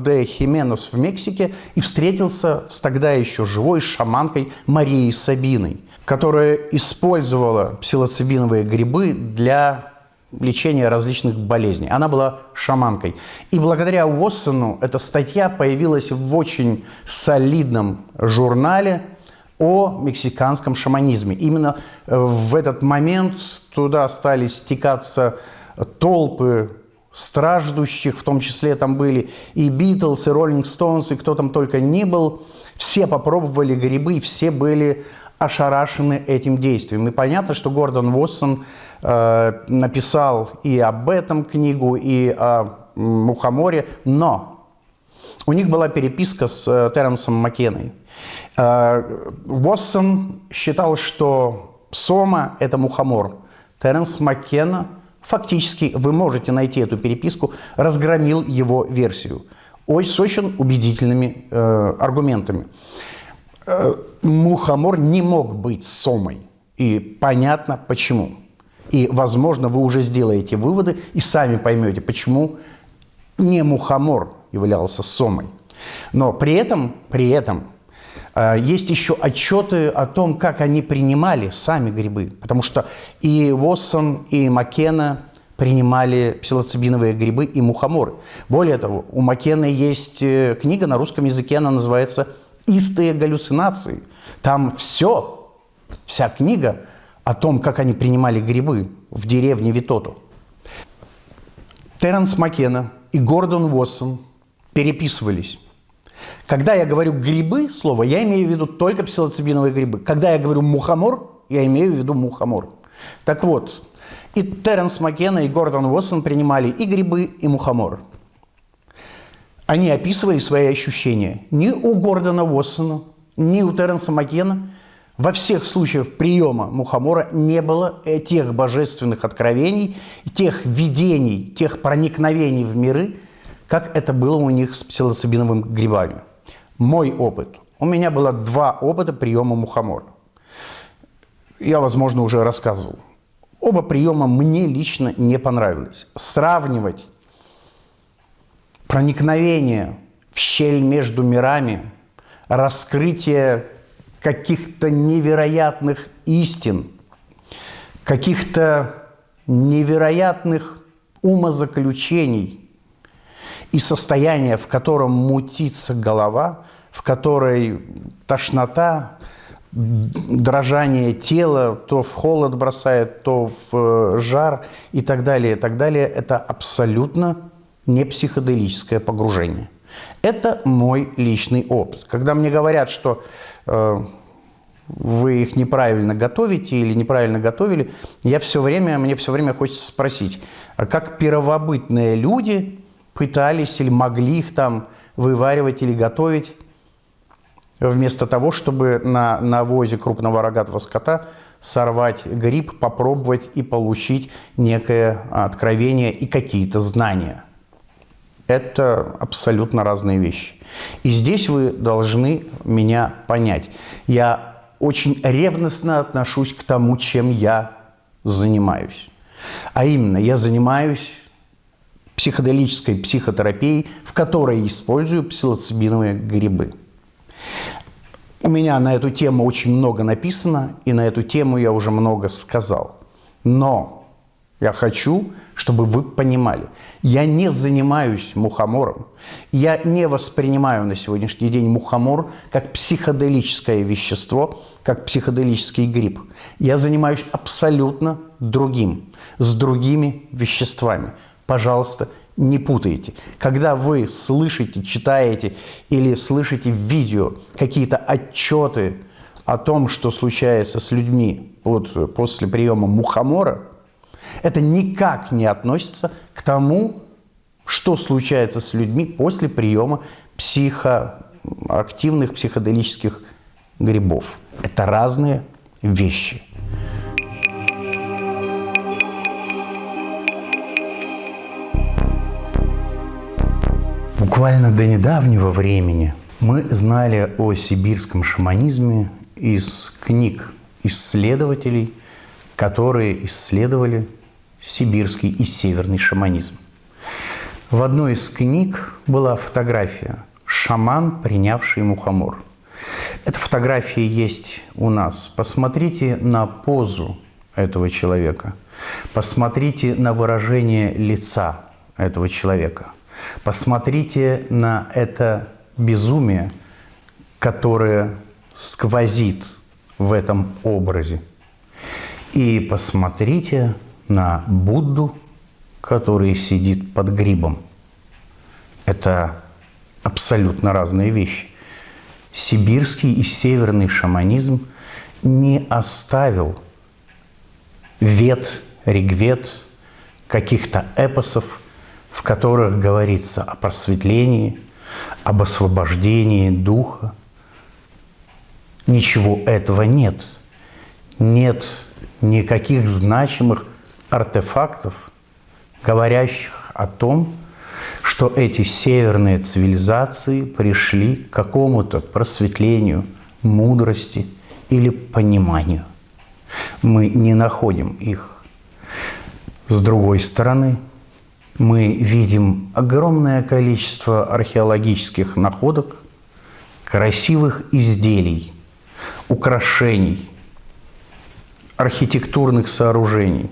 де Хименос в Мексике и встретился с тогда еще живой шаманкой Марией Сабиной, которая использовала псилоцибиновые грибы для лечения различных болезней. Она была шаманкой. И благодаря Уоссону эта статья появилась в очень солидном журнале о мексиканском шаманизме. Именно в этот момент туда стали стекаться толпы страждущих, в том числе там были и Битлз, и Роллинг Стоунс, и кто там только ни был. Все попробовали грибы, все были ошарашены этим действием. И понятно, что Гордон Уоссон написал и об этом книгу, и о мухоморе, но у них была переписка с Теренсом Маккеной. Уоссон считал, что сома – это мухомор. Теренс Маккена, фактически, вы можете найти эту переписку, разгромил его версию с очень убедительными аргументами. Мухомор не мог быть сомой. И понятно почему. И, возможно, вы уже сделаете выводы и сами поймете, почему не мухомор являлся сомой. Но при этом есть еще отчеты о том, как они принимали сами грибы. Потому что и Уоссон, и Маккена принимали псилоцибиновые грибы и мухоморы. Более того, у Маккена есть книга на русском языке, она называется «Истые галлюцинации». Там вся книга о том, как они принимали грибы в деревне Витоту. Теренс Маккена и Гордон Уоссон переписывались. Когда я говорю «грибы» слово, я имею в виду только псилоцибиновые грибы. Когда я говорю «мухомор», я имею в виду мухомор. Так вот, и Теренс Маккена, и Гордон Уоссон принимали и грибы, и мухомор. Они описывали свои ощущения. Ни у Гордона Уоссона, ни у Теренса Маккена во всех случаях приема мухомора не было тех божественных откровений, тех видений, тех проникновений в миры, как это было у них с псилоцибиновыми грибами. Мой опыт. У меня было 2 опыта приема мухомора. Я, возможно, уже рассказывал. Оба приема мне лично не понравились. Сравнивать проникновение в щель между мирами, раскрытие каких-то невероятных истин, каких-то невероятных умозаключений и состояние, в котором мутится голова, в которой тошнота, дрожание тела, то в холод бросает, то в жар и так далее, это абсолютно не психоделическое погружение. Это мой личный опыт. Когда мне говорят, что вы их неправильно готовите или неправильно готовили, мне все время хочется спросить, а как первобытные люди пытались или могли их там вываривать или готовить, вместо того, чтобы на навозе крупного рогатого скота сорвать гриб, попробовать и получить некое откровение и какие-то знания. Это абсолютно разные вещи. И здесь вы должны меня понять. Я очень ревностно отношусь к тому, чем я занимаюсь. А именно, я занимаюсь психоделической психотерапией, в которой использую псилоцибиновые грибы. У меня на эту тему очень много написано, и на эту тему я уже много сказал. Но я хочу, чтобы вы понимали, я не занимаюсь мухомором, я не воспринимаю на сегодняшний день мухомор как психоделическое вещество, как психоделический гриб. Я занимаюсь абсолютно другим, с другими веществами. Пожалуйста, не путайте. Когда вы слышите, читаете или слышите в видео какие-то отчеты о том, что случается с людьми после приема мухомора, это никак не относится к тому, что случается с людьми после приема психоактивных психоделических грибов. Это разные вещи. Буквально до недавнего времени мы знали о сибирском шаманизме из книг исследователей, которые исследовали сибирский и северный шаманизм. В одной из книг была фотография «Шаман, принявший мухомор». Эта фотография есть у нас. Посмотрите на позу этого человека. Посмотрите на выражение лица этого человека. Посмотрите на это безумие, которое сквозит в этом образе. И посмотрите на Будду, который сидит под грибом. Это абсолютно разные вещи. Сибирский и северный шаманизм не оставил вед, ригвед, каких-то эпосов, в которых говорится о просветлении, об освобождении духа. Ничего этого нет. Нет никаких значимых артефактов, говорящих о том, что эти северные цивилизации пришли к какому-то просветлению, мудрости или пониманию. Мы не находим их. С другой стороны, мы видим огромное количество археологических находок, красивых изделий, украшений, архитектурных сооружений,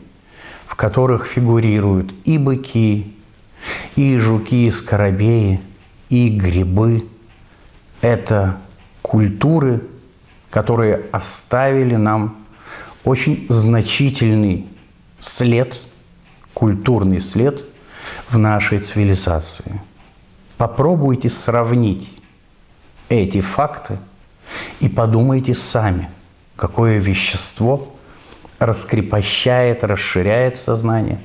в которых фигурируют и быки, и жуки, и скоробеи, и грибы. Это культуры, которые оставили нам очень значительный след, культурный след в нашей цивилизации. Попробуйте сравнить эти факты и подумайте сами, какое вещество раскрепощает, расширяет сознание,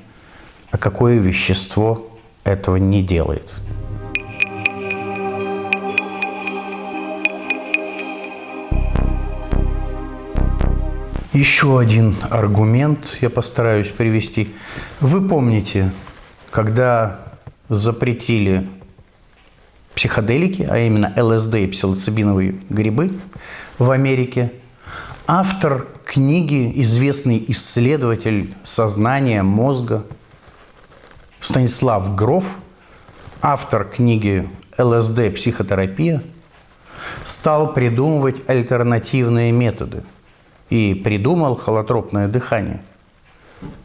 а какое вещество этого не делает. Еще один аргумент я постараюсь привести. Вы помните, когда запретили психоделики, а именно ЛСД и псилоцибиновые грибы в Америке, автор книги, известный исследователь сознания, мозга Станислав Гроф, автор книги «ЛСД. Психотерапия», стал придумывать альтернативные методы и придумал холотропное дыхание.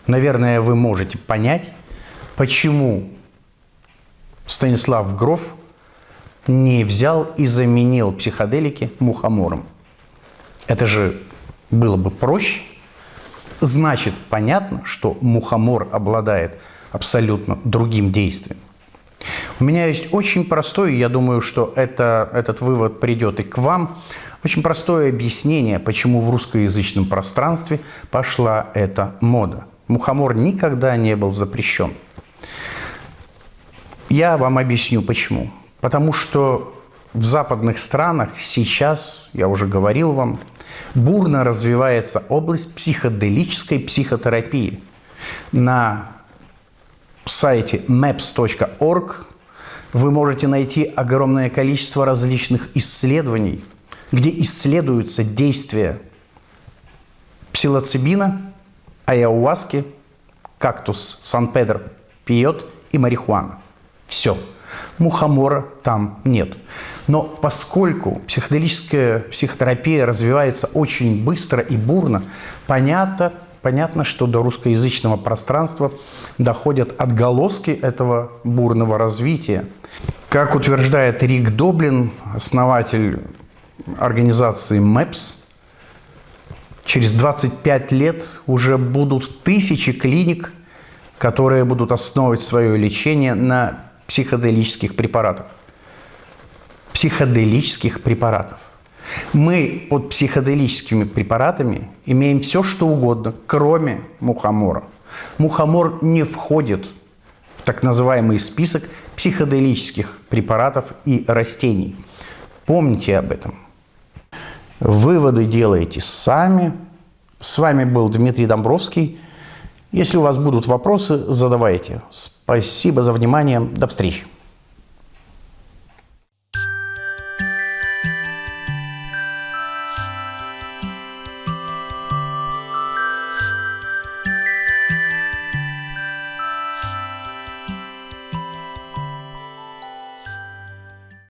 Наверное, вы можете понять, почему Станислав Гроф не взял и заменил психоделики мухомором. Это же было бы проще. Значит, понятно, что мухомор обладает абсолютно другим действием. У меня есть очень простой, я думаю, что этот вывод придет и к вам, очень простое объяснение, почему в русскоязычном пространстве пошла эта мода. Мухомор никогда не был запрещен. Я вам объясню, почему. Потому что в западных странах сейчас, я уже говорил вам, бурно развивается область психоделической психотерапии. На сайте maps.org вы можете найти огромное количество различных исследований, где исследуются действия псилоцибина, айауаски, кактус Сан-Педро пиот и марихуана. Все. Мухомора там нет. Но поскольку психоделическая психотерапия развивается очень быстро и бурно, понятно, что до русскоязычного пространства доходят отголоски этого бурного развития. Как утверждает Рик Доблин, основатель организации MAPS, через 25 лет уже будут тысячи клиник, которые будут основывать свое лечение на психоделических препаратах. Психоделических препаратов. Мы под психоделическими препаратами имеем все, что угодно, кроме мухомора. Мухомор не входит в так называемый список психоделических препаратов и растений. Помните об этом. Выводы делайте сами. С вами был Дмитрий Домбровский. Если у вас будут вопросы, задавайте. Спасибо за внимание. До встречи.